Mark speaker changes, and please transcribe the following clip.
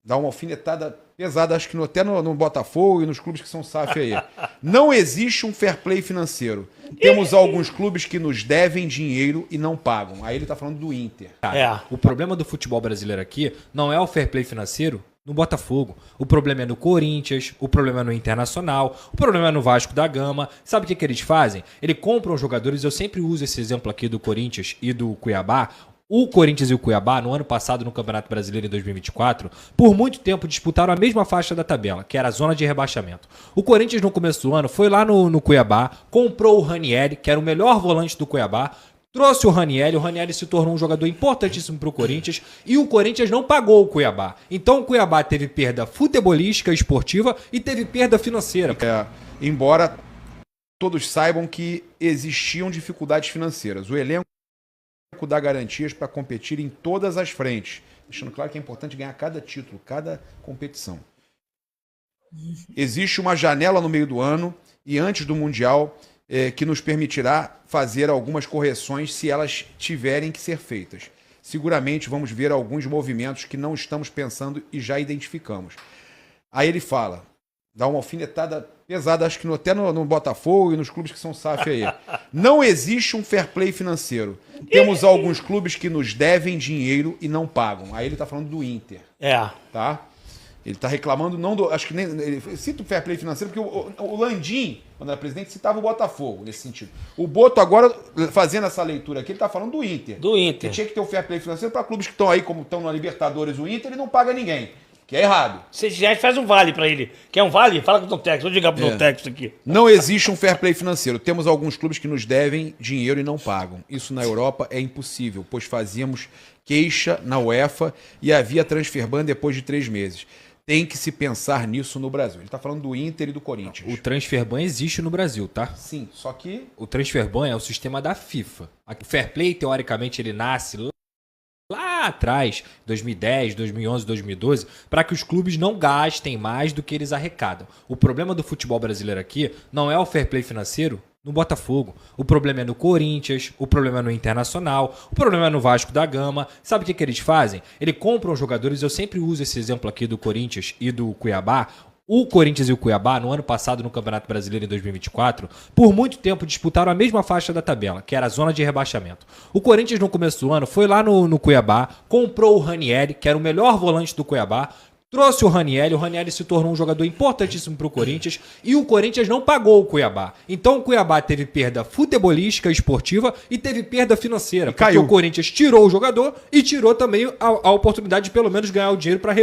Speaker 1: Dá uma alfinetada pesada, acho que até no Botafogo e nos clubes que são SAF aí. Não existe um fair play financeiro. Temos alguns clubes que nos devem dinheiro e não pagam. Aí ele tá falando do Inter.
Speaker 2: O problema do futebol brasileiro aqui não é o fair play financeiro no Botafogo. O problema é no Corinthians, o problema é no Internacional, o problema é no Vasco da Gama. Sabe o que eles fazem? Eles compram jogadores, eu sempre uso esse exemplo aqui do Corinthians e do Cuiabá. O Corinthians e o Cuiabá, no ano passado, no Campeonato Brasileiro em 2024, por muito tempo disputaram a mesma faixa da tabela, que era a zona de rebaixamento. O Corinthians, no começo do ano, foi lá no Cuiabá, comprou o Ranieri, que era o melhor volante do Cuiabá, trouxe o Ranieri se tornou um jogador importantíssimo para o Corinthians e o Corinthians não pagou o Cuiabá. Então o Cuiabá teve perda futebolística, esportiva e teve perda financeira.
Speaker 1: Embora todos saibam que existiam dificuldades financeiras. O elenco dá garantias para competir em todas as frentes, deixando claro que é importante ganhar cada título, cada competição. Existe uma janela no meio do ano e antes do Mundial que nos permitirá fazer algumas correções se elas tiverem que ser feitas. Seguramente vamos ver alguns movimentos que não estamos pensando e já identificamos. Aí ele fala, dá uma alfinetada pesada, acho que até no Botafogo e nos clubes que são SAF aí. Não existe um fair play financeiro. Temos alguns clubes que nos devem dinheiro e não pagam. Aí ele tá falando do Inter. Tá? Ele tá reclamando, não do. Acho que nem. Ele cita o fair play financeiro, porque o Landim, quando era presidente, citava o Botafogo nesse sentido. O Boto, agora, fazendo essa leitura aqui, ele tá falando do Inter.
Speaker 3: Do Inter.
Speaker 1: Que tinha que ter o fair play financeiro para clubes que estão aí, como estão na Libertadores, o Inter, ele não paga ninguém. Que é errado.
Speaker 3: Se já faz um vale pra ele. Quer um vale? Fala com o Tom Tex. Vou ligar pro Tom Tex isso aqui.
Speaker 1: Não existe um fair play financeiro. Temos alguns clubes que nos devem dinheiro e não pagam. Isso na Europa é impossível, pois fazíamos queixa na UEFA e havia transfer ban depois de 3 meses. Tem que se pensar nisso no Brasil. Ele tá falando do Inter e do Corinthians.
Speaker 2: O transfer ban existe no Brasil, tá?
Speaker 1: Sim, só que...
Speaker 2: O transfer ban é o sistema da FIFA. O fair play, teoricamente, ele nasce lá atrás, 2010, 2011, 2012, para que os clubes não gastem mais do que eles arrecadam. O problema do futebol brasileiro aqui não é o fair play financeiro no Botafogo. O problema é no Corinthians, o problema é no Internacional, o problema é no Vasco da Gama. Sabe o que eles fazem? Eles compram jogadores, eu sempre uso esse exemplo aqui do Corinthians e do Cuiabá. O Corinthians e o Cuiabá, no ano passado, no Campeonato Brasileiro em 2024, por muito tempo disputaram a mesma faixa da tabela, que era a zona de rebaixamento. O Corinthians, no começo do ano, foi lá no Cuiabá, comprou o Ranieri, que era o melhor volante do Cuiabá, trouxe o Ranieri se tornou um jogador importantíssimo para o Corinthians e o Corinthians não pagou o Cuiabá. Então o Cuiabá teve perda futebolística, esportiva e teve perda financeira. Porque o Corinthians tirou o jogador e tirou também a oportunidade de pelo menos ganhar o dinheiro para